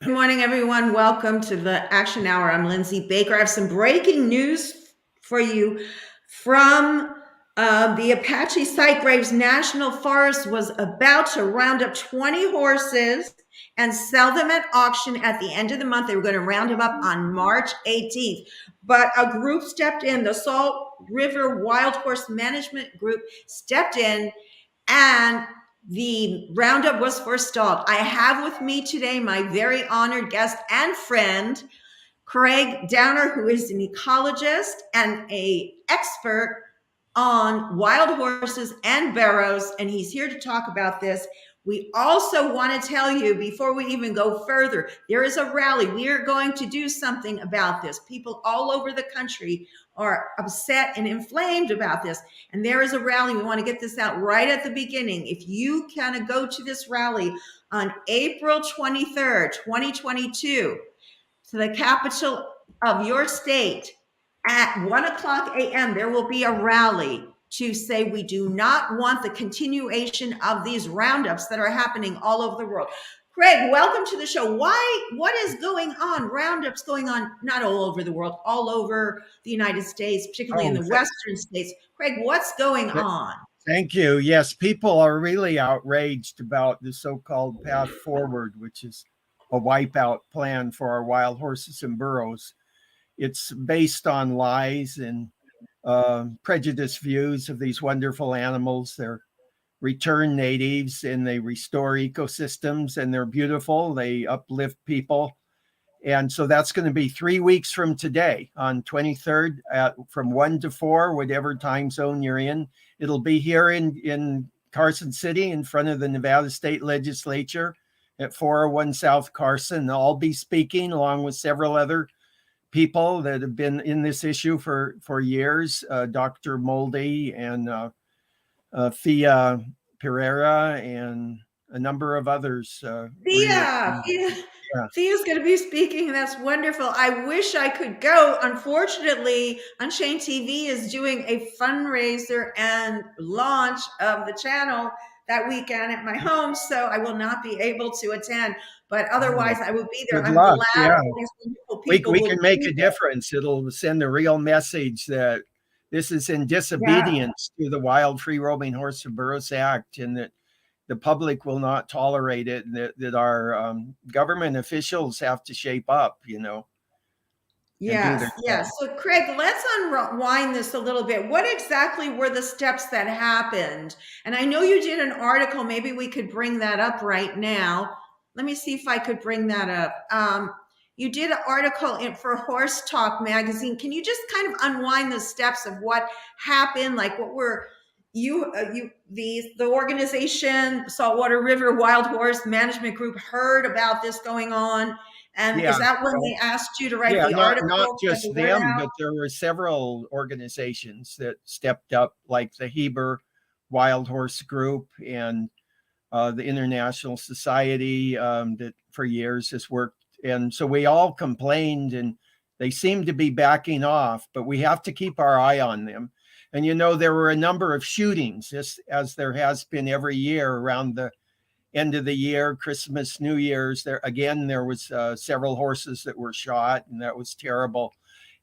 Good morning, everyone. Welcome to the Action Hour. I'm Lindsey Baker. I have some breaking news for you from the Apache National Forest was about to round up 20 horses and sell them at auction at the end of the month. They were going to round them up on March 18th. But a group stepped in, the Salt River Wild Horse Management Group stepped in and the roundup was forestalled. I have with me today my very honored guest and friend, Craig Downer, who is an ecologist and an expert on wild horses and barrows, and he's here to talk about this. We also want to tell you, before we even go further, there is a rally. We are going to do something about this. People all over the country are upset and inflamed about this. And there is a rally. We want to get this out right at the beginning. If you can go to this rally on April 23rd, 2022, to the capital of your state at 1 o'clock a.m., there will be a rally to say we do not want the continuation of these roundups that are happening all over the world. Craig, welcome to the show. What is going on? Roundups going on not all over the world, all over the United States, particularly in the western states. Craig, what's going on? Thank you. Yes, people are really outraged about the so-called path forward, which is a wipeout plan for our wild horses and burros. It's based on lies and prejudiced views of these wonderful animals. They're return natives and they restore ecosystems and they're beautiful. They uplift people. And so that's going to be 3 weeks from today on 23rd from 1 to 4, whatever time zone you're in. It'll be here in Carson City in front of the Nevada State Legislature at 401 South Carson. I'll be speaking along with several other people that have been in this issue for years, Dr. Moldy and Thea Pereira and a number of others. Thea's going to be speaking. That's wonderful. I wish I could go. Unfortunately, UnchainedTV is doing a fundraiser and launch of the channel that weekend at my home, so I will not be able to attend. But otherwise, I will be there. Good I'm luck. glad Yeah. these wonderful people we can make a difference. It'll send a real message that this is in disobedience to the Wild Free Roaming Horse and Burros Act, and that the public will not tolerate it, and that our government officials have to shape up, Yes, yes. So, Craig, let's unwind this a little bit. What exactly were the steps that happened? And I know you did an article. Maybe we could bring that up right now. Let me see if I could bring that up. You did an article for Horse Talk magazine. Can you just kind of unwind the steps of what happened? Like, what were the organization Saltwater River Wild Horse Management Group heard about this going on? And is that when they asked you to write the article? Not just them, but there were several organizations that stepped up, like the Heber Wild Horse Group and the International Society that for years has worked. And so we all complained and they seem to be backing off, but we have to keep our eye on them. And, there were a number of shootings, just as there has been every year around the end of the year, Christmas, New Year's. There was several horses that were shot, and that was terrible.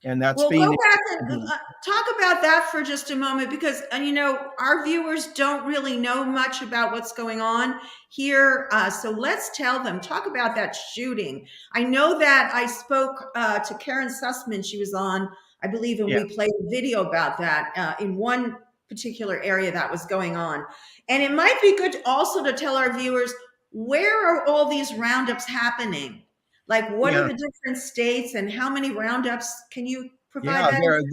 And that's go back and talk about that for just a moment, because our viewers don't really know much about what's going on here. So let's tell them. Talk about that shooting. I know that I spoke to Karen Sussman. She was on, I believe, and we played a video about that in one particular area that was going on. And it might be good also to tell our viewers, where are all these roundups happening? Like, what are the different states and how many roundups? Can you provide that?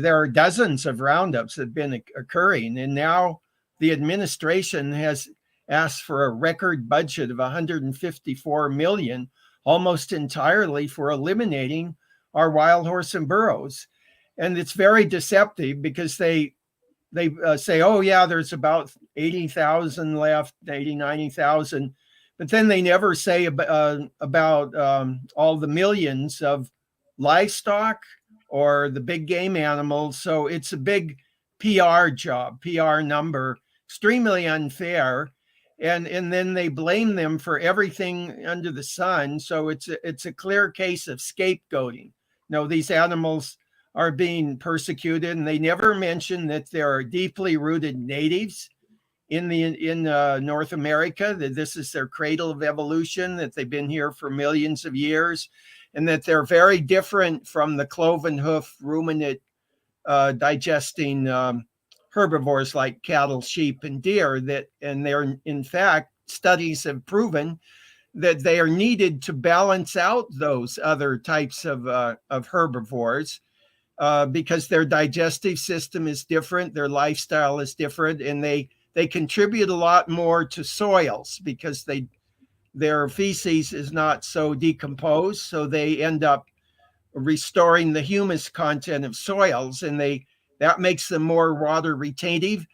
There are dozens of roundups that have been occurring. And now the administration has asked for a record budget of $154 million, almost entirely for eliminating our wild horse and burros. And it's very deceptive because they say, oh, yeah, there's about 80,000 left, 90,000. But then they never say about all the millions of livestock or the big game animals. So it's a big PR job, PR number, extremely unfair. and then they blame them for everything under the sun. So it's a clear case of scapegoating. No, these animals are being persecuted, and they never mention that there are deeply rooted natives in North America, that this is their cradle of evolution, that they've been here for millions of years, and that they're very different from the cloven hoof ruminant digesting herbivores like cattle, sheep, and deer. And they're, in fact, studies have proven that they are needed to balance out those other types of herbivores, because their digestive system is different, their lifestyle is different, and they contribute a lot more to soils because their feces is not so decomposed, so they end up restoring the humus content of soils, and that makes them more water retentive,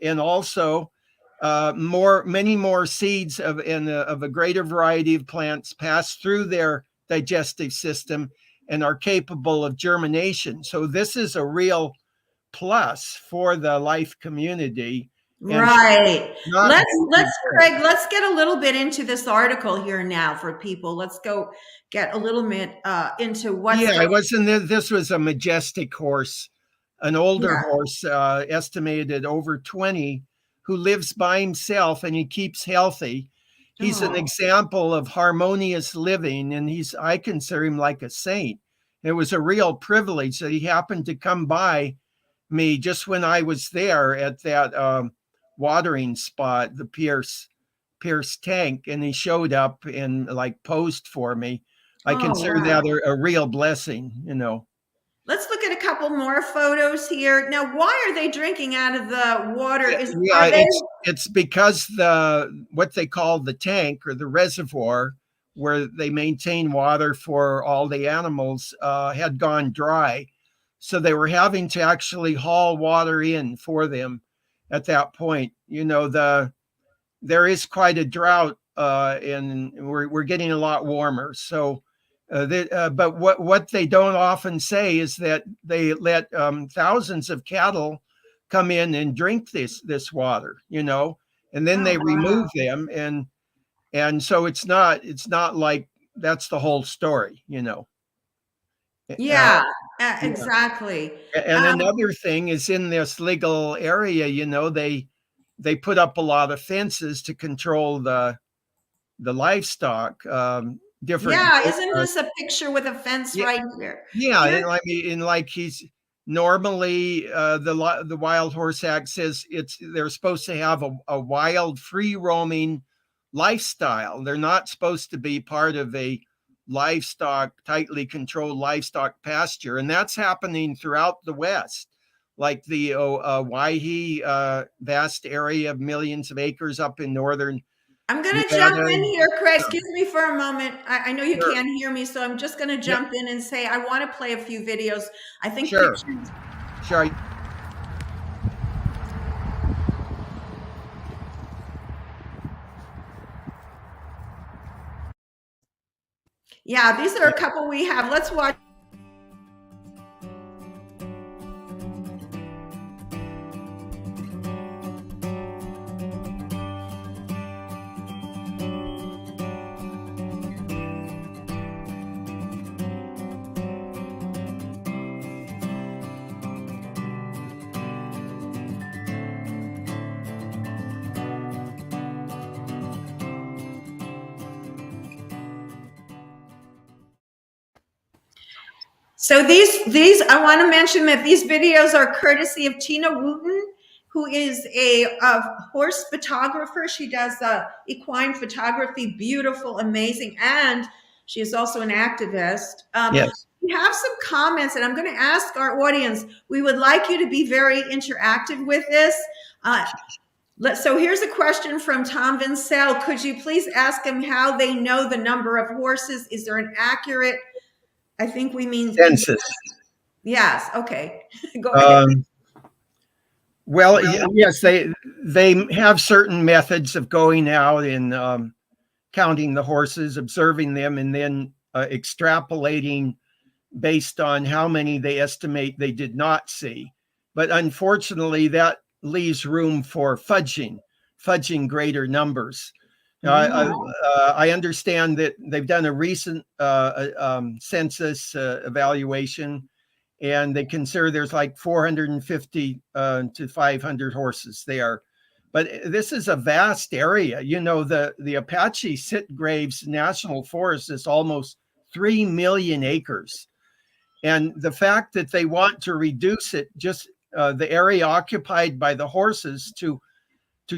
and also many more seeds of a greater variety of plants pass through their digestive system and are capable of germination. So this is a real plus for the life community. Right. Not Let's Craig, let's get a little bit into this article here now for people. Let's go get a little bit into what's it wasn't. This was a majestic horse, an older horse, estimated at over 20, who lives by himself and he keeps healthy. He's an example of harmonious living, and I consider him like a saint. It was a real privilege that he happened to come by me just when I was there at that watering spot, the Pierce tank, and he showed up and like posed for me. I consider that a real blessing, Let's look at a couple more photos here. Now, why are they drinking out of the water? It's because what they call the tank, or the reservoir where they maintain water for all the animals, had gone dry. So they were having to actually haul water in for them at that point. There is quite a drought, and we're getting a lot warmer. So, but what they don't often say is that they let thousands of cattle come in and drink this water, and then they remove them, and so it's not like that's the whole story, Yeah, exactly. And another thing is, in this legal area, they put up a lot of fences to control the livestock. Isn't this a picture with a fence right here? Yeah, and I mean, like he's normally the Wild Horse Act says they're supposed to have a wild, free roaming lifestyle. They're not supposed to be part of a tightly controlled livestock pasture, and that's happening throughout the West, like the Waihi vast area of millions of acres up in northern. I'm going to jump in here, Craig. Excuse me for a moment. I know you can't hear me, so I'm just going to jump in and say I want to play a few videos. I think Sure. Yeah, these are a couple we have. Let's watch. So these I want to mention that these videos are courtesy of Tina Wooten, who is a horse photographer. She does equine photography, beautiful, amazing, and she is also an activist. Yes. We have some comments, and I'm going to ask our audience. We would like you to be very interactive with this. So here's a question from Tom Vincel. Could you please ask them how they know the number of horses? Is there an accurate? I think we mean census. Yes. Okay. Go ahead. Well, yes, they have certain methods of going out and counting the horses, observing them, and then extrapolating based on how many they estimate they did not see. But unfortunately, that leaves room for fudging. fudging greater numbers. Mm. I understand that they've done a recent census evaluation, and they consider there's like 450 to 500 horses there. But this is a vast area. You know, the Apache Sitgraves National Forest is almost 3 million acres. And the fact that they want to reduce it, just the area occupied by the horses, to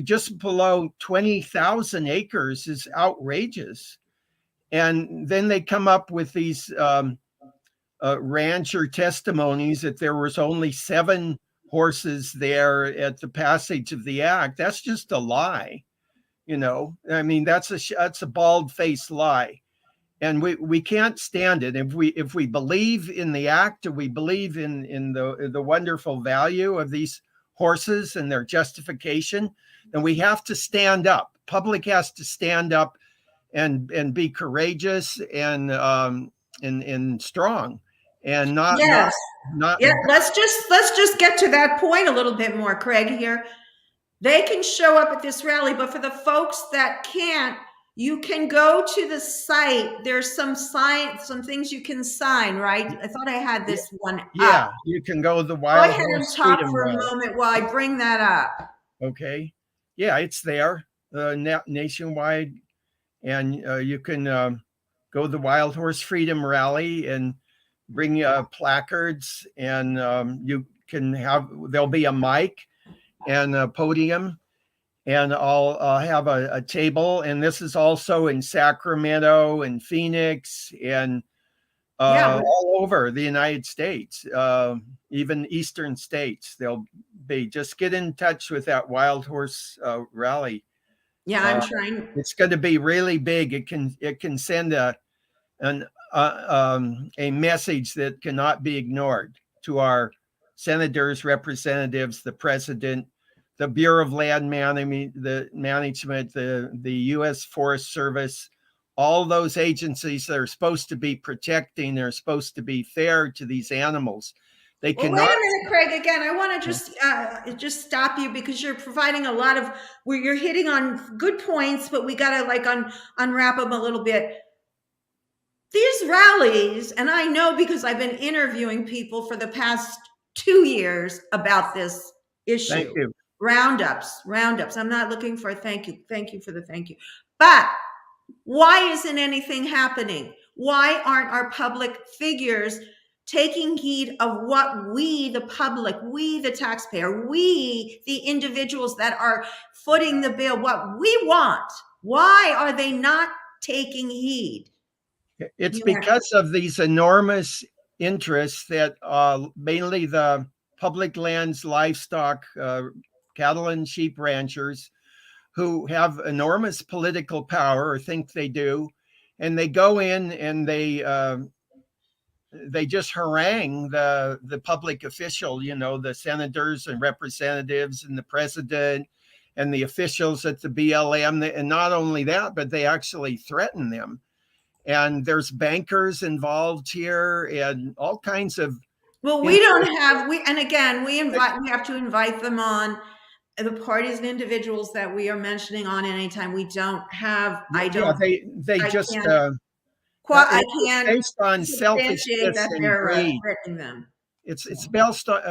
just below 20,000 acres is outrageous. And then they come up with these rancher testimonies that there was only 7 horses there at the passage of the act. That's just a lie. You know, I mean, that's a bald-faced lie, and we can't stand it. If we believe in the act, or we believe in the wonderful value of these horses and their justification, then we have to stand up. Public has to stand up and be courageous and strong, and Yes. not. Yeah, let's just get to that point a little bit more, Craig, here. They can show up at this rally, but for the folks that can't, you can go to the site. There's some things you can sign, right? I thought I had this one up. Yeah, you can go to the Go Wild ahead and Horse talk Freedom for a Rally. moment while I bring that up. Okay. Yeah, it's there nationwide. And you can go to the Wild Horse Freedom Rally and bring placards, and you can there'll be a mic and a podium, and I'll have a table. And this is also in Sacramento and Phoenix and Yeah, all over the United States, even eastern states. They'll be. Just get in touch with that Wild Horse Rally. yeah, I'm trying. It's going to be really big. It can send a message that cannot be ignored to our senators, representatives, the president, the Bureau of Land Management, the U.S. Forest Service, all those agencies that are supposed to be protecting, they're supposed to be fair to these animals. They Well, cannot. wait a minute, Craig. Again, I want to just stop you because you're providing a lot of where you're hitting on good points, but we got to like unwrap them a little bit. These rallies, and I know because I've been interviewing people for the past 2 years about this issue. Thank you. Roundups. I'm not looking for a thank you. Thank you for the thank you. But why isn't anything happening? Why aren't our public figures taking heed of what we, the public, we, the taxpayer, we, the individuals that are footing the bill, what we want? Why are they not taking heed? It's because of these enormous interests that mainly the public lands, livestock, cattle and sheep ranchers, who have enormous political power, or think they do, and they go in and they just harangue the public official, you know, the senators and representatives and the president and the officials at the BLM. And not only that, but they actually threaten them. And there's bankers involved here and all kinds of. Well, we don't have and again we have to invite them on, the parties and individuals that we are mentioning on anytime. We don't have. I don't. Yeah, they I just. I can't based on substantiate selfishness that and they're greed. threatening them. It's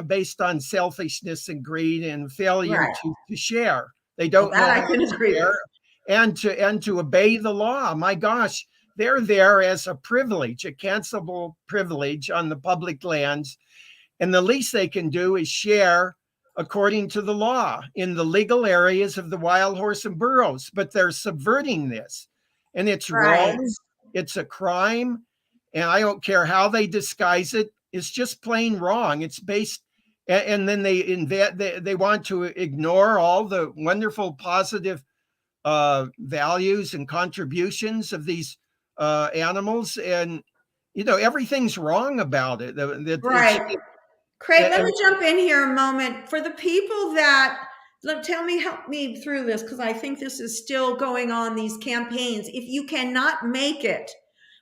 based on selfishness and greed and failure Right. to share. They don't Well, that know I how can to agree share with. and to obey the law. My gosh, they're there as a privilege, a cancelable privilege on the public lands, and the least they can do is share according to the law in the legal areas of the wild horse and burros. But they're subverting this, and it's Right. wrong. It's a crime, and I don't care how they disguise it. It's just plain wrong. It's based, and then they want to ignore all the wonderful positive values and contributions of these animals, and you know everything's wrong about it. Right. Craig, let And me jump in here a moment. For the people that help me through this, because I think this is still going on, these campaigns. If you cannot make it,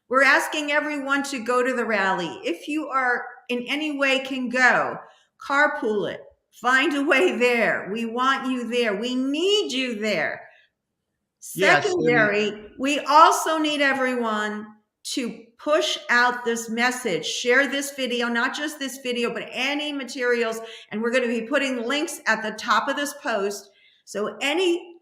we're asking everyone to go to the rally. If you are in any way can go, carpool it. Find a way there. We want you there. We need you there. Yes, and Secondary, we also need everyone to push out this message. Share this video, not just this video, but any materials. And we're going to be putting links at the top of this post. So any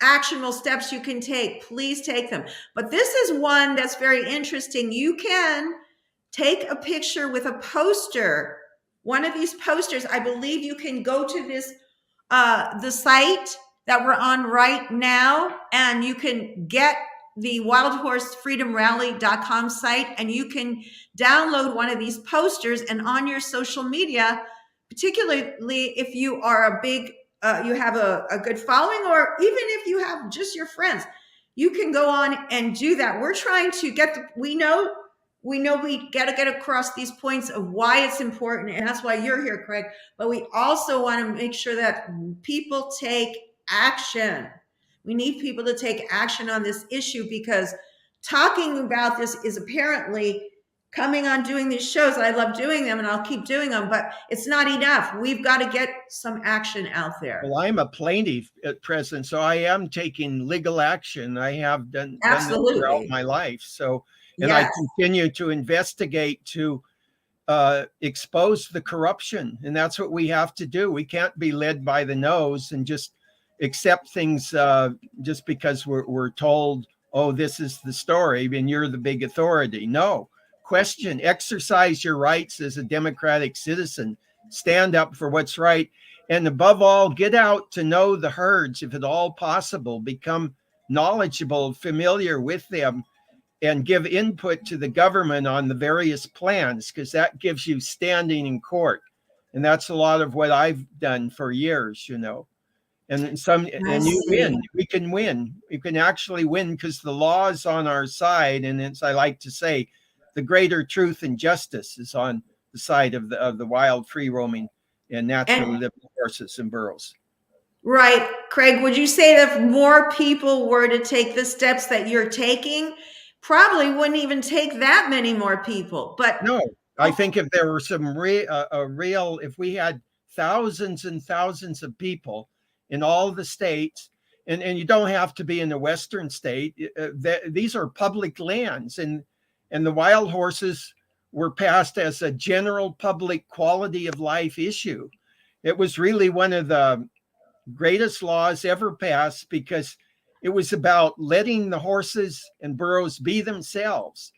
actionable steps you can take, please take them. But this is one that's very interesting. You can take a picture with a poster, one of these posters. I believe you can go to this the site that we're on right now, and you can get the wildhorsefreedomrally.com site, and you can download one of these posters, and on your social media, particularly if you are a big you have a good following, or even if you have just your friends, you can go on and do that. We're trying to get we got to get across these points of why it's important, and that's why you're here, Craig. But we also want to make sure that people take action. We need people to take action on this issue, because talking about this is apparently coming on doing these shows. I love doing them and I'll keep doing them, but it's not enough. We've got to get some action out there. well, I'm a plaintiff at present, so I am taking legal action. I have done that throughout Absolutely. my life. So, and I Yes. continue to investigate to expose the corruption, and that's what we have to do. We can't be led by the nose and just accept things just because we're told, oh, this is the story and you're the big authority. No, question, exercise your rights as a democratic citizen, stand up for what's right, and above all, get out to know the herds if at all possible, become knowledgeable, familiar with them, and give input to the government on the various plans, because that gives you standing in court. And that's a lot of what I've done for years, you know. And I and you see. win. We can win. You can actually win because the law is on our side. And as I like to say, the greater truth and justice is on the side of the wild, free roaming and naturally And living horses and burros. right, Craig, would you say that if more people were to take the steps that you're taking, probably wouldn't even take that many more people? But No, I oh, think if there were some real, if we had thousands and thousands of people in all the states, and you don't have to be in the Western state, these are public lands, and the wild horses were passed as a general public quality of life issue. It was really one of the greatest laws ever passed because it was about letting the horses and burros be themselves,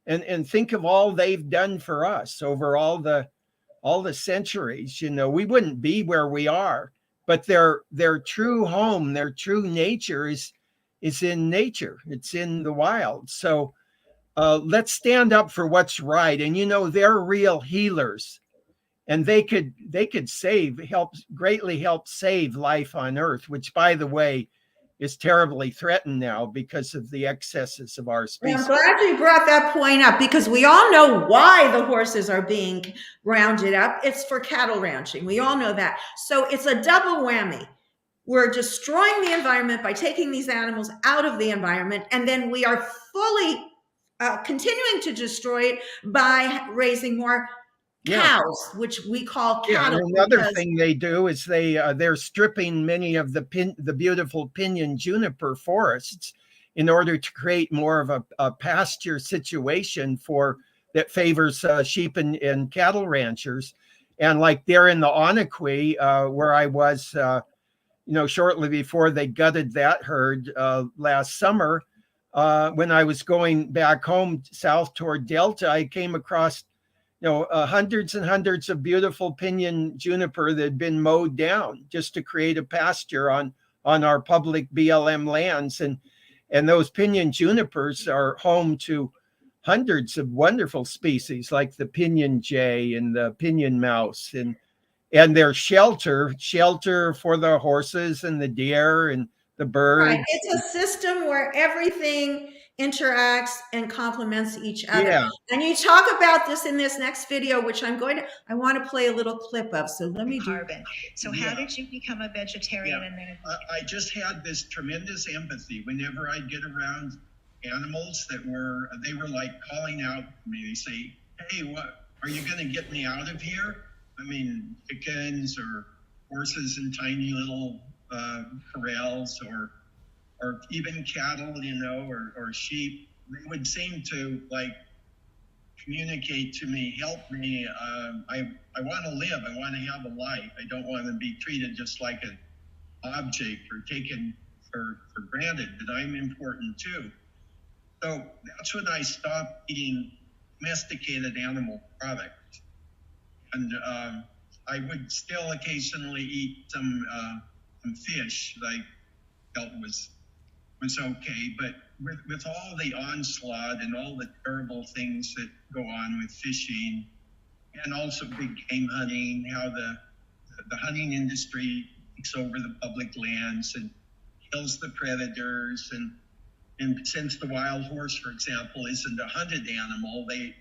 and think of all they've done for us over all the centuries. You know, we wouldn't be where we are, but their true home, their true nature is in nature. It's in the wild. So let's stand up for what's right. And you know, they're real healers, and they could greatly help save life on Earth, which, by the way, is terribly threatened now because of the excesses of our and I'm species. glad you brought that point up, because we all know why the horses are being rounded up. It's for cattle ranching. We all know that. So it's a double whammy. We're destroying the environment by taking these animals out of the environment, and then we are fully continuing to destroy it by raising more Yeah. cows, which we call Yeah, and cattle, another because thing they do is they're stripping many of the beautiful pinyon juniper forests in order to create more of a pasture situation for that favors sheep and cattle ranchers. And like there in the Onaqui, where I was, shortly before they gutted that herd last summer, when I was going back home south toward Delta, I came across hundreds and hundreds of beautiful pinyon juniper that had been mowed down just to create a pasture on our public BLM lands. And those pinyon junipers are home to hundreds of wonderful species like the pinyon jay and the pinyon mouse, and they're shelter for the horses and the deer and the right, birds. it's a system where everything interacts and complements each other. Yeah. And you talk about this in this next video, which I want to play a little clip of. So let me do. Carbon. So how did you become a vegetarian? Yeah. And then I just had this tremendous empathy whenever I'd get around animals they were like calling out to me. They say, hey, what are you going to get me out of here? I mean, chickens or horses in tiny little corrals, or even cattle, you know, or sheep. They would seem to like communicate to me, help me. I want to live. I want to have a life. I don't want to be treated just like an object or taken for granted, that I'm important too. So that's when I stopped eating domesticated animal products. And I would still occasionally eat some fish that I felt was okay, but with all the onslaught and all the terrible things that go on with fishing, and also big game hunting, how the hunting industry takes over the public lands and kills the predators, and since the wild horse, for example, isn't a hunted animal, they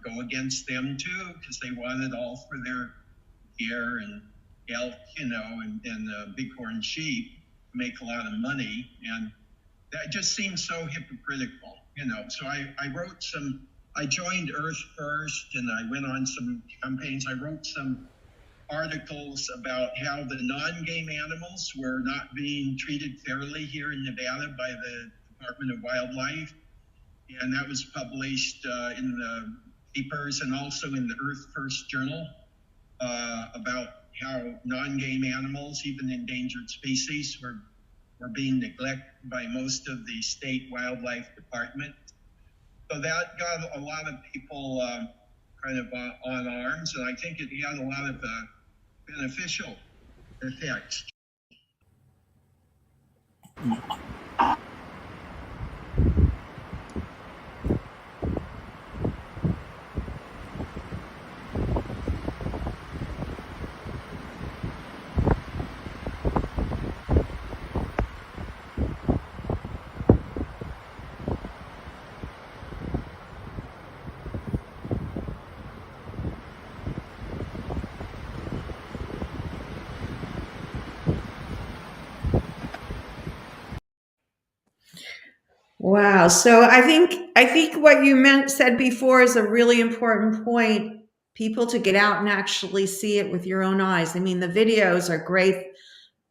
go against them too, because they want it all for their deer and elk, you know, and bighorn sheep, make a lot of money. And that just seems so hypocritical, you know. So I joined Earth First, and I went on some campaigns. I wrote some articles about how the non-game animals were not being treated fairly here in Nevada by the Department of Wildlife. And that was published in the papers and also in the Earth First Journal about how non-game animals, even endangered species, were being neglected by most of the state wildlife department. So that got a lot of people kind of on arms, and I think it had a lot of beneficial effects. Wow. So I think what you said before is a really important point. People to get out and actually see it with your own eyes. I mean, the videos are great.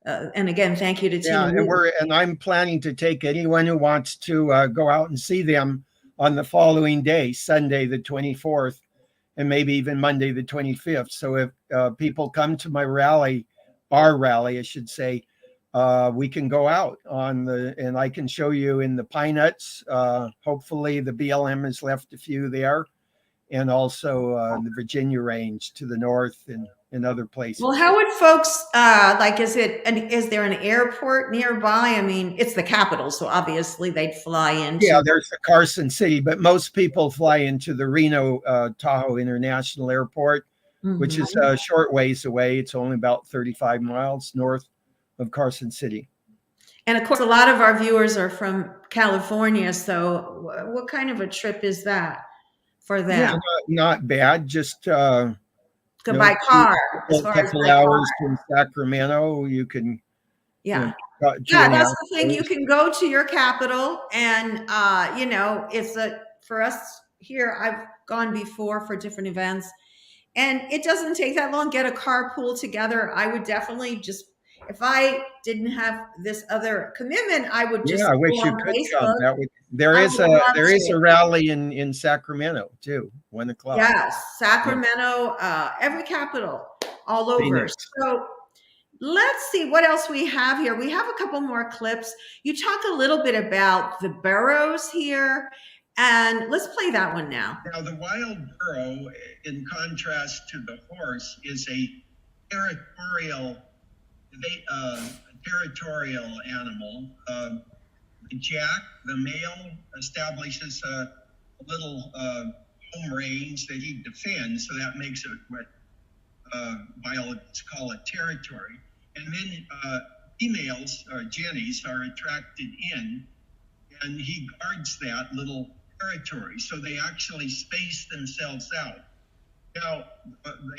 And again, thank you to Yeah, Tina. and I'm planning to take anyone who wants to go out and see them on the following day, Sunday the 24th, and maybe even Monday the 25th. So if people come to my rally, our rally, I should say, we can go out and I can show you in the Pine Nuts. Hopefully the BLM has left a few there, and also the Virginia Range to the north and other places. Well, how would folks like? Is there an airport nearby? I mean, it's the capital, so obviously they'd fly into. Yeah, there's the Carson City, but most people fly into the Reno Tahoe International Airport, which is a short ways away. It's only about 35 miles north of Carson City. And of course, a lot of our viewers are from California. So what kind of a trip is that for them? Yeah, not bad. Just go by car. A couple hours from Sacramento, you can. Yeah. Yeah, that's the thing. You can go to your capital, and you know, for us here, I've gone before for different events, and it doesn't take that long. Get a carpool together. I would definitely just, if I didn't have this other commitment, I would just. Yeah, I wish you could come. There is a rally in Sacramento too, 1 o'clock. Yes, Sacramento, every capital, all over. Phoenix. So let's see what else we have here. We have a couple more clips. You talk a little bit about the burros here, and let's play that one now. Now, the wild burro, in contrast to the horse, is a territorial animal. The jack, the male, establishes a little home range that he defends, so that makes it what biologists call a territory. And then females, or jennies, are attracted in, and he guards that little territory. So they actually space themselves out. Now,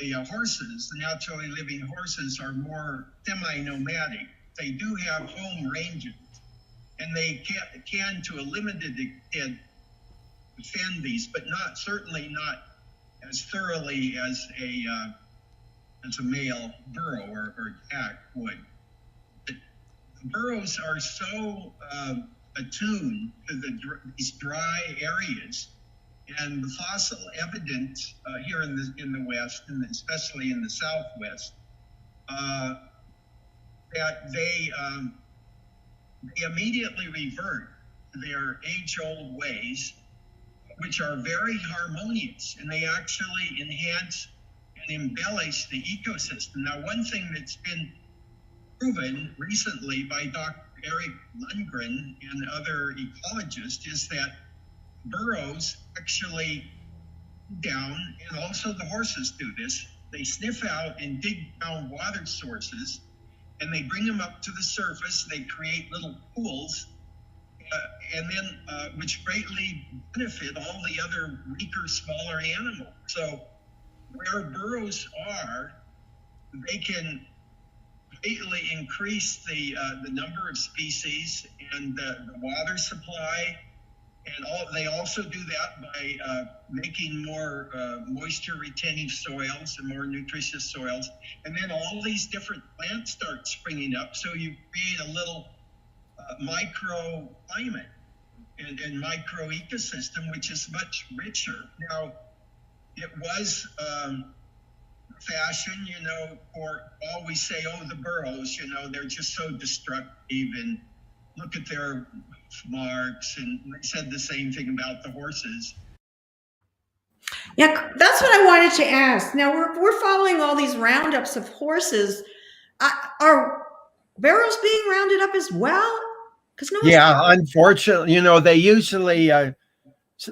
the horses, the naturally living horses, are more semi-nomadic. They do have home ranges, and they can to a limited extent defend these, but certainly not as thoroughly as as a male burro or jack would. But the burros are so attuned to these dry areas, and the fossil evidence here in the West, and especially in the Southwest, that they immediately revert to their age-old ways, which are very harmonious, and they actually enhance and embellish the ecosystem. Now, one thing that's been proven recently by Dr. Eric Lundgren and other ecologists is that burros actually down, and also the horses do this, they sniff out and dig down water sources, and they bring them up to the surface. They create little pools, and then which greatly benefit all the other weaker, smaller animals. So where burros are, they can greatly increase the number of species and the water supply. And they also do that by making more moisture retentive soils and more nutritious soils. And then all these different plants start springing up. So you create a little microclimate and micro ecosystem, which is much richer. Now, it was fashion, or always say, oh, the burros, they're just so destructive, and look at their marks, and they said the same thing about the horses. Yeah, that's what I wanted to ask. Now we're following all these roundups of horses. Are barrels being rounded up as well? Because Unfortunately, they usually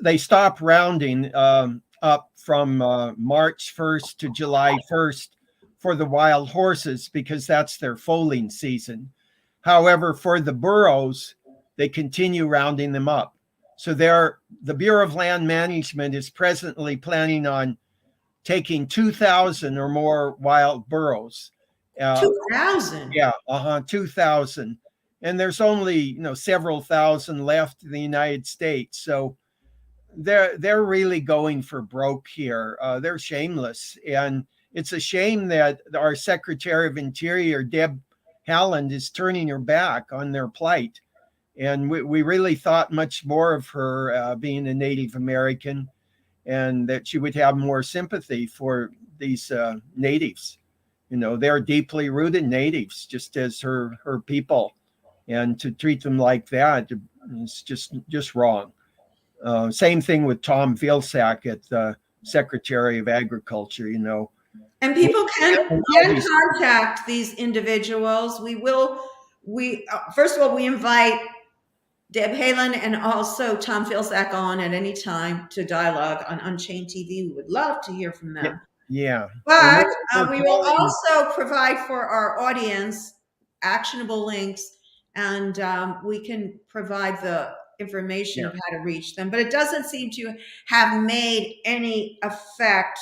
they stop rounding up from March 1st to July 1st for the wild horses, because that's their foaling season. However, for the burros, they continue rounding them up. So the Bureau of Land Management is presently planning on taking 2,000 or more wild burros. 2,000? Yeah, 2,000. And there's only, several thousand left in the United States. So they're really going for broke here. They're shameless. And it's a shame that our Secretary of Interior, Deb Haaland, is turning her back on their plight. And we really thought much more of her being a Native American, and that she would have more sympathy for these natives. They're deeply rooted natives, just as her people. And to treat them like that is just wrong. Same thing with Tom Vilsack at the Secretary of Agriculture, And people can contact these individuals. First of all, we invite Deb Haaland and also Tom Vilsack on at any time to dialogue on Unchained TV. We would love to hear from them. Yeah. But we will also provide for our audience actionable links, and we can provide the information of how to reach them. But it doesn't seem to have made any effect,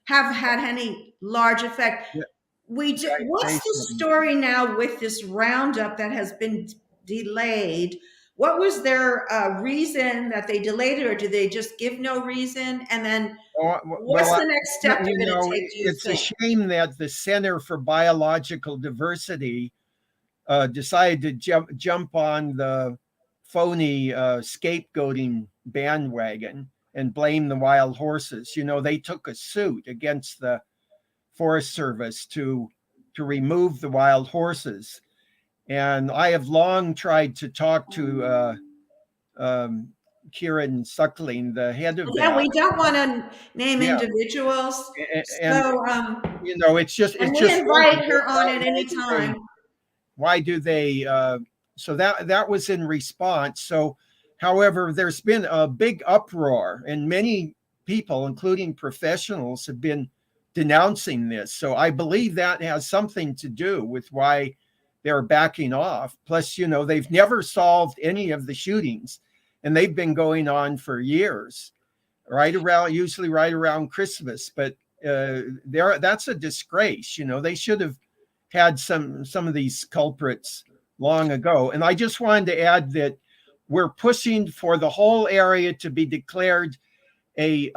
have had any large effect. Yeah. What's the story now with this Roundup that has been delayed? What was their reason that they delayed it, or do they just give no reason? And then what's the next step they're going to take? It's a shame that the Center for Biological Diversity decided to jump on the phony scapegoating bandwagon and blame the wild horses. They took a suit against the Forest Service to remove the wild horses. And I have long tried to talk to Kieran Suckling, the head of that. Yeah, we don't want to name individuals. It's just we invite her on at any time. Why do they? So that was in response. So, however, there's been a big uproar, and many people, including professionals, have been denouncing this. So I believe that has something to do with why they're backing off. Plus, they've never solved any of the shootings, and they've been going on for years, usually right around Christmas. But that's a disgrace. They should have had some of these culprits long ago. And I just wanted to add that we're pushing for the whole area to be declared a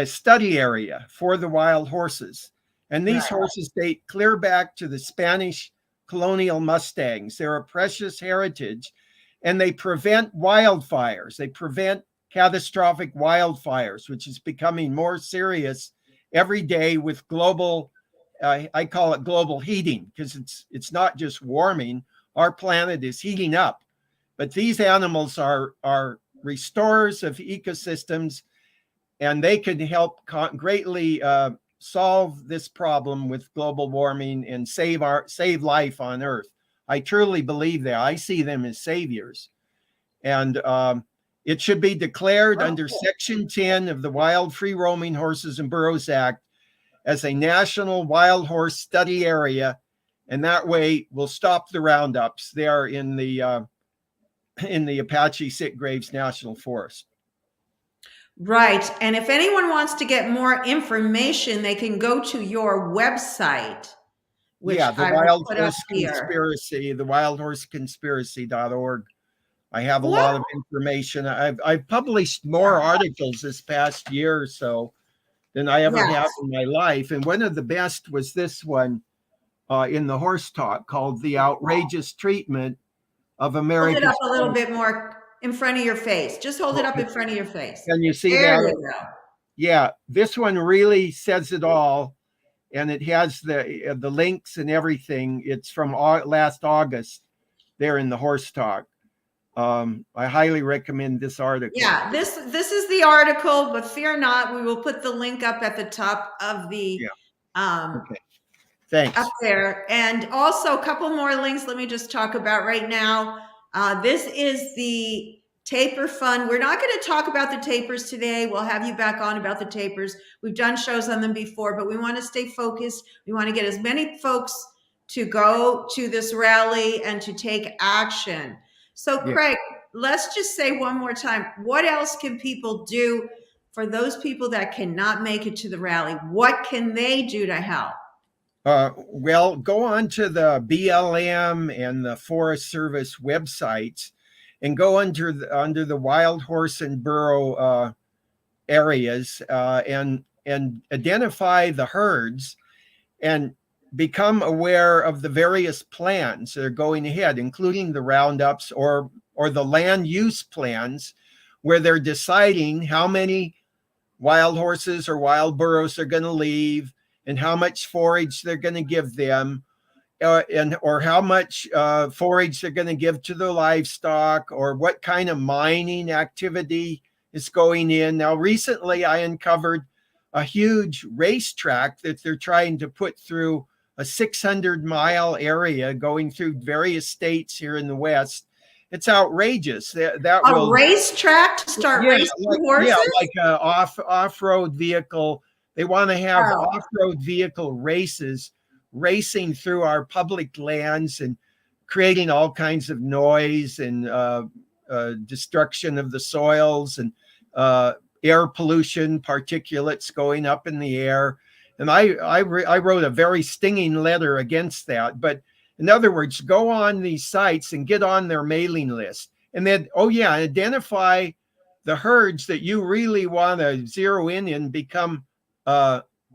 study area for the wild horses. And these horses date clear back to the Spanish colonial Mustangs. They're a precious heritage, and they prevent wildfires. They prevent catastrophic wildfires, which is becoming more serious every day with global, I call it global heating, because it's not just warming. Our planet is heating up. But these animals are restorers of ecosystems, and they can help greatly solve this problem with global warming and save life on Earth. I truly believe that. I see them as saviors. And it should be declared under Section 10 of the Wild Free Roaming Horses and Burros Act as a national wild horse study area. And that way we'll stop the roundups there in the Apache Sitgraves National Forest. Right. And if anyone wants to get more information, they can go to your website, which the I will Wild put up Horse here. Conspiracy, the wildhorseconspiracy.org. I have a lot of information. I've published more articles this past year or so than I ever have in my life. And one of the best was this one in the Horse Talk called The Outrageous Treatment of America's. Hold it up a little bit more in front of your face. Just hold it up in front of your face. Can you see there that? You go. Yeah, this one really says it all. And it has the links and everything. It's from last August there in the Horse Talk. I highly recommend this article. Yeah, this is the article, but fear not, we will put the link up at the top of the okay. Thanks. Up there. And also a couple more links let me just talk about right now. This is the taper fund. We're not going to talk about the tapers today. We'll have you back on about the tapers. We've done shows on them before, but we want to stay focused. We want to get as many folks to go to this rally and to take action. So Craig, let's just say one more time, what else can people do for those people that cannot make it to the rally? What can they do to help? Well, go on to the BLM and the Forest Service websites and go under the wild horse and burro areas and identify the herds and become aware of the various plans that are going ahead, including the roundups or the land use plans, where they're deciding how many wild horses or wild burros they're going to leave, and how much forage they're going to give them, or how much forage they're going to give to the livestock, or what kind of mining activity is going in. Now, recently I uncovered a huge racetrack that they're trying to put through a 600-mile area going through various states here in the West. It's outrageous. That will racetrack to start racing horses? Yeah, like an off-road vehicle. They want to have off-road vehicle races racing through our public lands and creating all kinds of noise and destruction of the soils and air pollution, particulates going up in the air. And I wrote a very stinging letter against that. But in other words, go on these sites and get on their mailing list. And then, identify the herds that you really want to zero in and become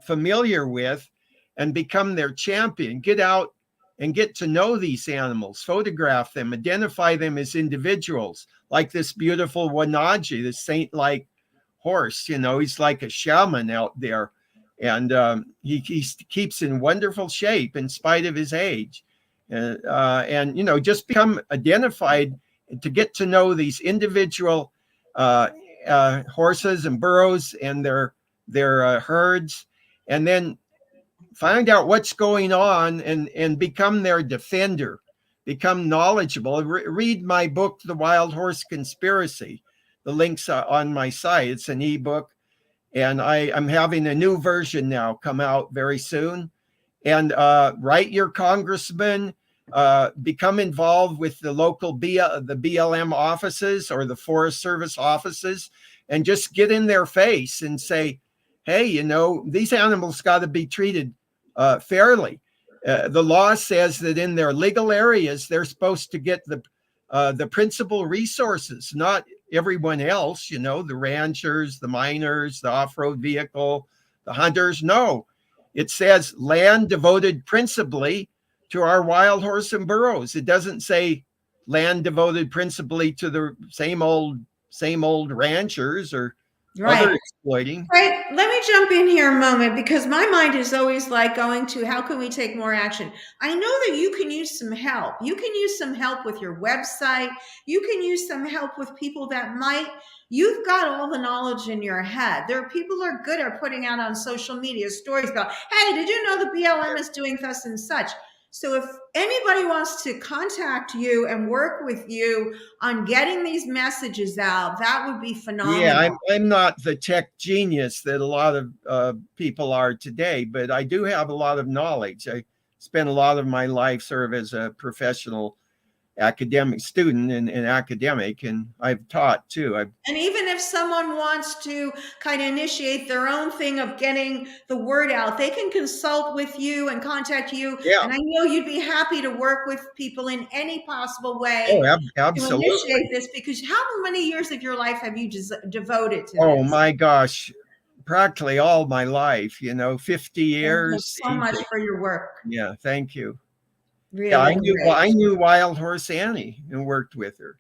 familiar with and become their champion. Get out and get to know these animals, photograph them, identify them as individuals, like this beautiful Wanaji, this saint-like horse. He's like a shaman out there. And he keeps in wonderful shape in spite of his age. And just become identified to get to know these individual horses and burros and their herds, and then find out what's going on and become their defender, become knowledgeable. Read my book, The Wild Horse Conspiracy. The link's on my site. It's an ebook. And I'm having a new version now come out very soon. And write your congressman, become involved with the local the BLM offices or the Forest Service offices, and just get in their face and say, hey, these animals got to be treated fairly. The law says that in their legal areas, they're supposed to get the principal resources, not everyone else, the ranchers, the miners, the off-road vehicle, the hunters. No, It says land devoted principally to our wild horse and burros. It doesn't say land devoted principally to the same old ranchers or Right. other exploiting. Right. Let me jump in here a moment because my mind is always like going to how can we take more action? I know that you can use some help. You can use some help with your website. You can use some help with people that you've got all the knowledge in your head. There are people who are good at putting out on social media stories about, hey, did you know the BLM is doing thus and such? So if anybody wants to contact you and work with you on getting these messages out, that would be phenomenal. Yeah, I'm not the tech genius that a lot of people are today, but I do have a lot of knowledge. I spent a lot of my life sort of as a professional academic student and academic, and I've taught too. And even if someone wants to kind of initiate their own thing of getting the word out, they can consult with you and contact you. Yeah. And I know you'd be happy to work with people in any possible way Absolutely. to initiate this, because how many years of your life have you devoted to this? Oh my gosh, practically all my life, 50 years. Thank you so much for your work. Yeah, thank you. Really, yeah, I knew Wild Horse Annie and worked with her.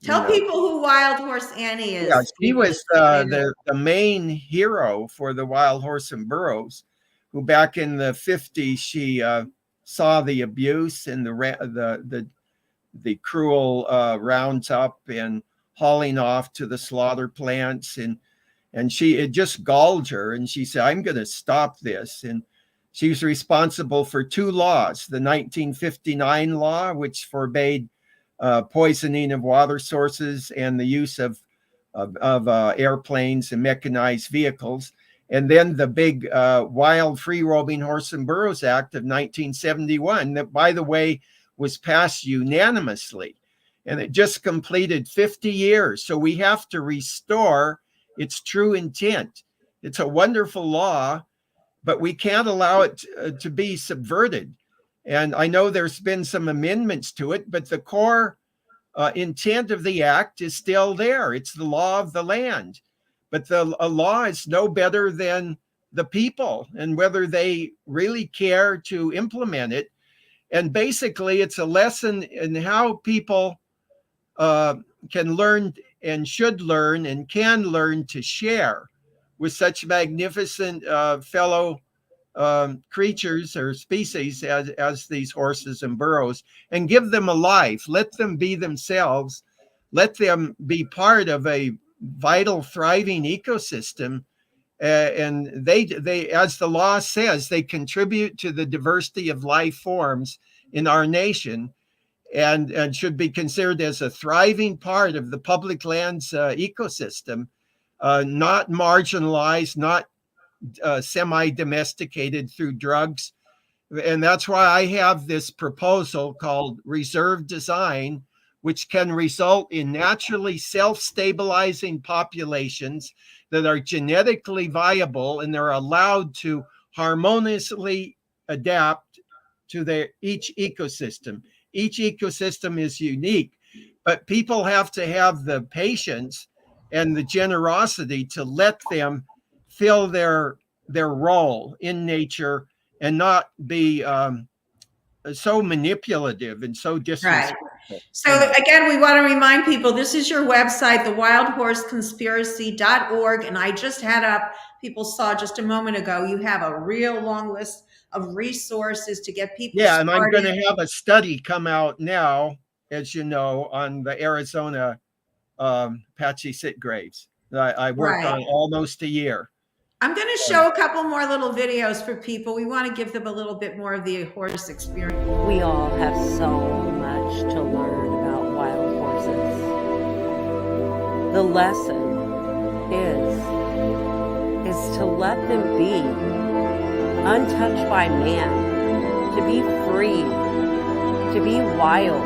Tell people who Wild Horse Annie is. Yeah, she was the main hero for the Wild Horse and Burros, who back in the 50s, she saw the abuse and the cruel roundup and hauling off to the slaughter plants. And it just galled her. And she said, I'm going to stop this. And she was responsible for two laws, the 1959 law, which forbade poisoning of water sources and the use of airplanes and mechanized vehicles. And then the big Wild Free Roaming Horse and Burros Act of 1971, that, by the way, was passed unanimously. And it just completed 50 years. So we have to restore its true intent. It's a wonderful law, but we can't allow it to be subverted. And I know there's been some amendments to it, but the core intent of the act is still there. It's the law of the land. But a law is no better than the people and whether they really care to implement it. And basically, it's a lesson in how people can learn and should learn and can learn to share with such magnificent fellow creatures or species as these horses and burros, and give them a life. Let them be themselves. Let them be part of a vital, thriving ecosystem. And they, as the law says, they contribute to the diversity of life forms in our nation, and should be considered as a thriving part of the public lands ecosystem, not marginalized, not semi-domesticated through drugs. And that's why I have this proposal called reserve design, which can result in naturally self-stabilizing populations that are genetically viable and they're allowed to harmoniously adapt to each ecosystem. Each ecosystem is unique, but people have to have the patience and the generosity to let them fill their role in nature and not be so manipulative and so disrespectful. Right. So again, we want to remind people, this is your website, thewildhorseconspiracy.org. And I just had up, people saw just a moment ago, you have a real long list of resources to get people started. And I'm going to have a study come out now, as you know, on the Arizona Apache sit graves that I worked on almost a year. I'm going to show a couple more little videos for people. We want to give them a little bit more of the horse experience. We all have so much to learn about wild horses. The lesson is to let them be untouched by man, to be free, to be wild.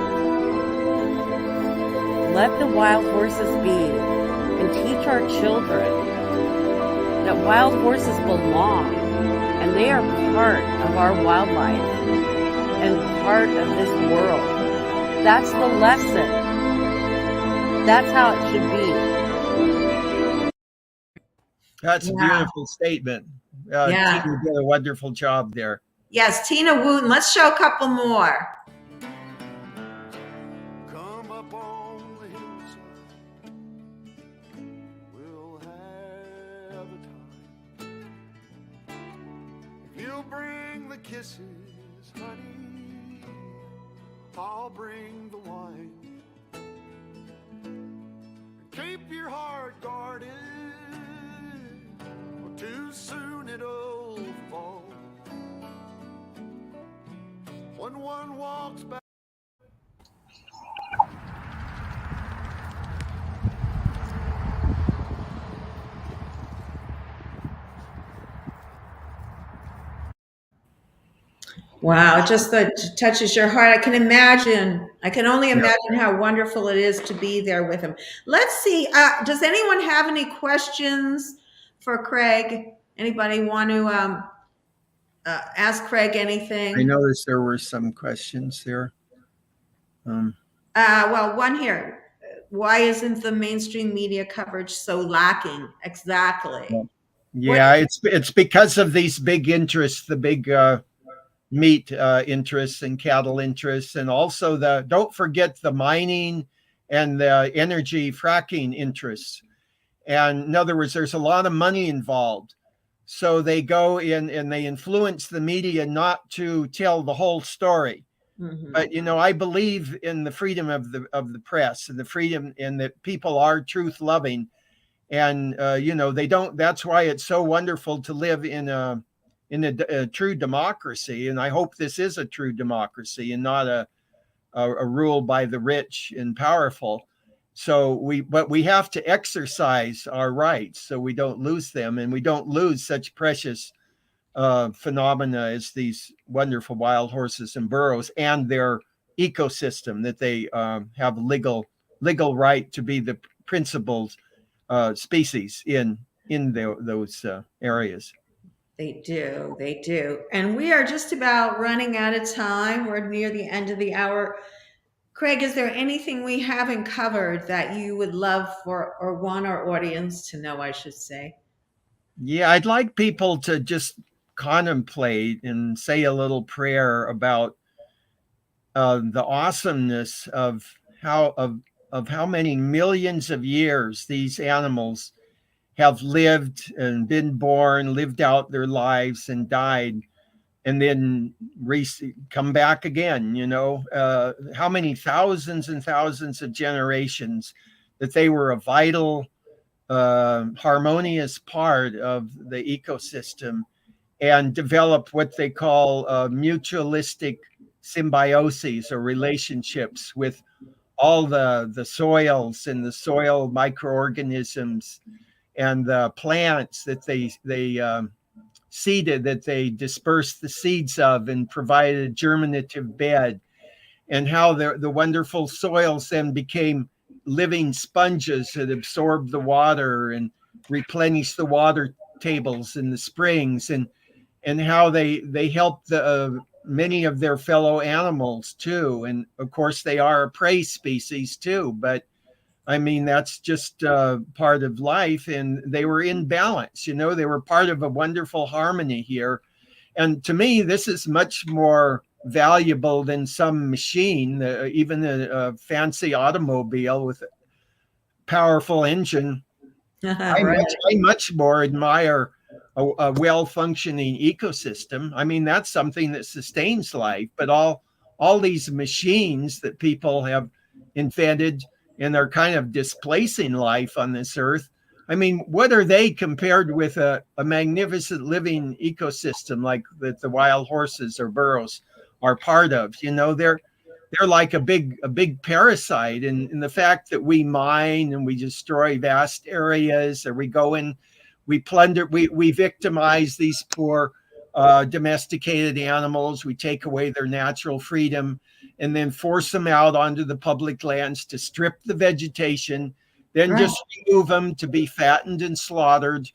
Let the wild horses be, and teach our children that wild horses belong, and they are part of our wildlife and part of this world. That's the lesson. That's how it should be. That's a Yeah. beautiful statement. Yeah. Tina did a wonderful job there. Yes, Tina Wooten. Let's show a couple more. Come up on the hillside, we'll have a time. If you'll bring the kisses, honey, I'll bring the wine. Keep your heart guarded, or too soon it'll fall. When one walks back. Wow, it just touches your heart. I can imagine. I can only imagine how wonderful it is to be there with him. Let's see. Does anyone have any questions for Craig? Anybody want to ask Craig anything? I noticed there were some questions there. Well, one here. Why isn't the mainstream media coverage so lacking? Exactly. Yeah, it's because of these big interests, the big meat interests and cattle interests, and also don't forget the mining and the energy fracking interests. And in other words, there's a lot of money involved. So they go in and they influence the media not to tell the whole story. Mm-hmm. But I believe in the freedom of the press and the freedom, and that people are truth loving, and they don't. That's why it's so wonderful to live in a true democracy. And I hope this is a true democracy and not a rule by the rich and powerful. But we have to exercise our rights so we don't lose them, and we don't lose such precious phenomena as these wonderful wild horses and burros and their ecosystem that they have legal right to be the principal species in those areas. They do. And we are just about running out of time. We're near the end of the hour. Craig, is there anything we haven't covered that you would love for, or want our audience to know, I should say? Yeah, I'd like people to just contemplate and say a little prayer about the awesomeness of how many millions of years these animals have lived and been born, lived out their lives and died, and then come back again. How many thousands and thousands of generations that they were a vital, harmonious part of the ecosystem, and developed what they call mutualistic symbioses, or relationships with all the soils and the soil microorganisms and the plants that they seeded, that they dispersed the seeds of and provided a germinative bed, and how the wonderful soils then became living sponges that absorbed the water and replenished the water tables in the springs, and how they helped many of their fellow animals too. And of course they are a prey species too, but I mean, that's just part of life, and they were in balance. They were part of a wonderful harmony here. And to me, this is much more valuable than some machine, even a fancy automobile with a powerful engine. Right. I much more admire a well-functioning ecosystem. I mean, that's something that sustains life. But all these machines that people have invented and are kind of displacing life on this earth, I mean, what are they compared with a magnificent living ecosystem like that the wild horses or burros are part of? They're like a big parasite, and the fact that we mine and we destroy vast areas, or we go in, we plunder, we victimize these poor domesticated animals, we take away their natural freedom, and then force them out onto the public lands to strip the vegetation, then Right. just remove them to be fattened and slaughtered,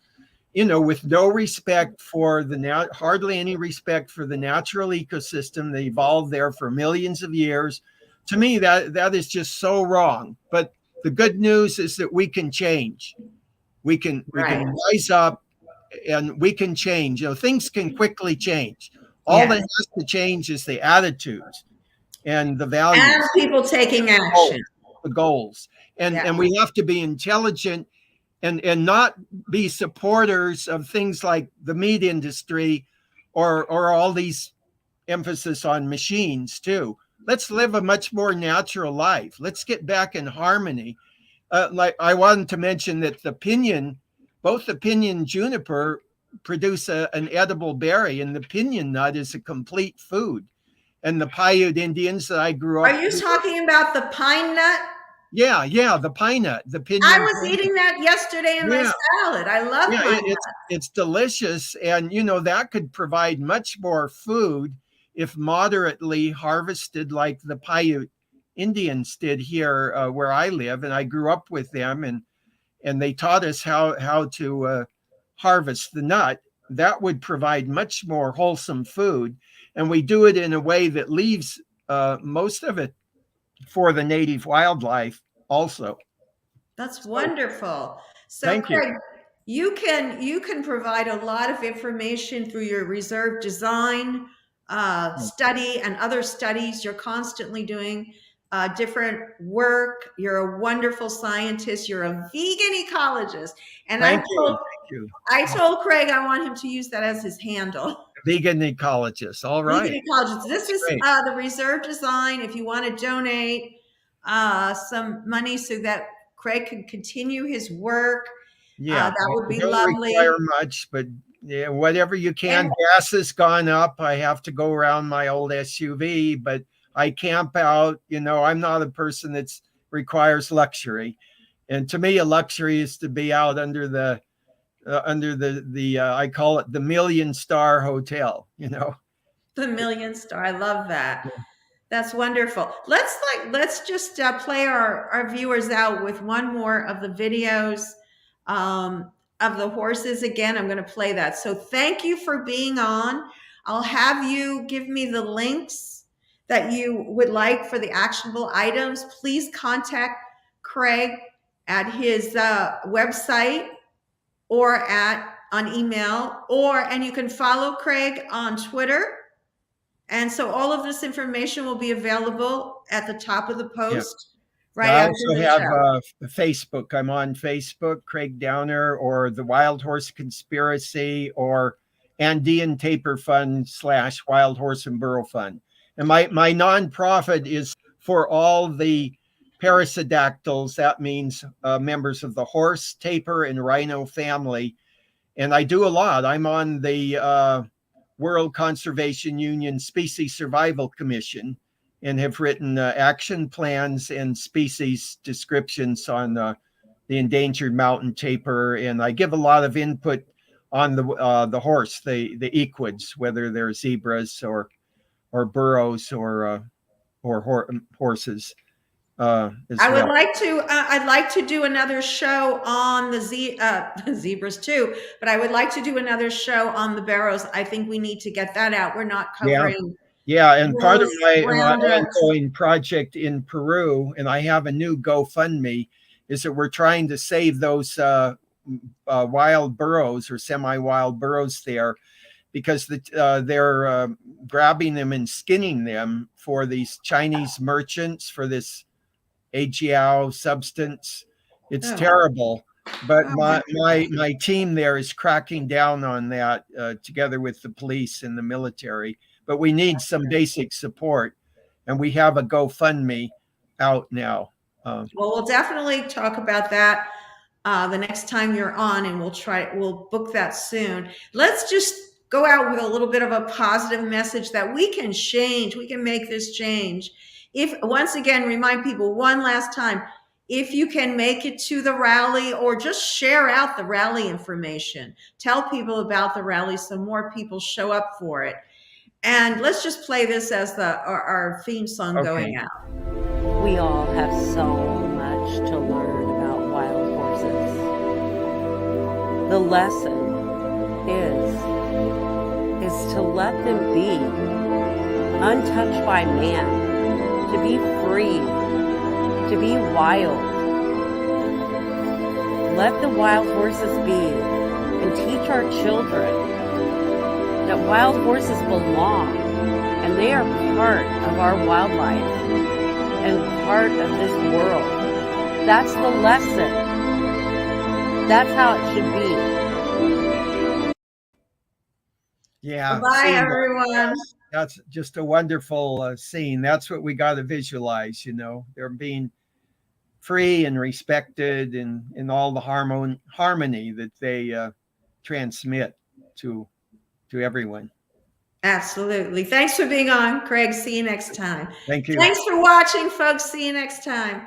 with no respect for hardly any respect for the natural ecosystem that evolved there for millions of years. To me, that is just so wrong. But the good news is that we can change. We can Right. rise up and we can change. Things can quickly change. All Yes. that has to change is the attitudes and the values, And people taking action. the goals. Yeah. And we have to be intelligent and not be supporters of things like the meat industry or all these emphasis on machines too. Let's live a much more natural life. Let's get back in harmony. Like I wanted to mention that both the pinyon and juniper produce an edible berry, and the pinyon nut is a complete food. And the Paiute Indians that I grew up Are you with, talking about the pine nut? yeah, the pine nut, the pinyon. I was eating that yesterday in my salad. I love pine nut. It's delicious, and that could provide much more food if moderately harvested, like the Paiute Indians did here where I live, and I grew up with them, and they taught us how to harvest the nut. That would provide much more wholesome food, and we do it in a way that leaves most of it for the native wildlife also. That's wonderful. So Thank Craig, you can provide a lot of information through your reserve design study and other studies. You're constantly doing different work. You're a wonderful scientist. You're a vegan ecologist. And Thank you. I told Craig I want him to use that as his handle. Vegan ecologist. All right. Vegan ecologist. This is Great. the reserve design. If you want to donate some money so that Craig can continue his work, yeah, that would be don't lovely. Require much, but yeah, whatever you can. And gas has gone up. I have to go around my old SUV, but I camp out. I'm not a person that requires luxury, and to me, a luxury is to be out under the I call it the million-star hotel. The million-star. I love that. Yeah. That's wonderful. Let's just play our viewers out with one more of the videos of the horses. Again, I'm going to play that. So thank you for being on. I'll have you give me the links that you would like for the actionable items. Please contact Craig at his website or on email, and you can follow Craig on Twitter. And so all of this information will be available at the top of the post. Yeah. Right. I also have Facebook. I'm on Facebook, Craig Downer, or the Wild Horse Conspiracy, or Andean Taper Fund / Wild Horse and Burro Fund. And my nonprofit is for all the parasidactyls. That means members of the horse, tapir, and rhino family. And I do a lot. I'm on the World Conservation Union Species Survival Commission and have written action plans and species descriptions on the endangered mountain tapir. And I give a lot of input on the horse, the equids, whether they're zebras or burros or horses. I'd like to do another show on the zebras too, but I would like to do another show on the burros. I think we need to get that out. We're not covering. Yeah, and part of my ongoing project in Peru, and I have a new GoFundMe, is that we're trying to save those wild burros or semi-wild burros there, because they're grabbing them and skinning them for these Chinese merchants for this AGO substance. It's terrible, but my team there is cracking down on that together with the police and the military. But we need some basic support, and we have a GoFundMe out now. Well, we'll definitely talk about that the next time you're on, and we'll book that soon. Let's just go out with a little bit of a positive message that we can change. We can make this change. Once again, remind people one last time, if you can make it to the rally or just share out the rally information, tell people about the rally so more people show up for it. And let's just play this as our theme song going out. We all have so much to learn about wild horses. The lesson is to let them be untouched by man, to be free, to be wild. let the wild horses be and teach our children that wild horses belong and they are part of our wildlife and part of this world. That's the lesson. That's how it should be. Yeah. Bye, see, everyone. That's just a wonderful scene. That's what we got to visualize, they're being free and respected in all the harmony that they transmit to everyone. Absolutely. Thanks for being on, Craig. See you next time. Thank you. Thanks for watching, folks. See you next time.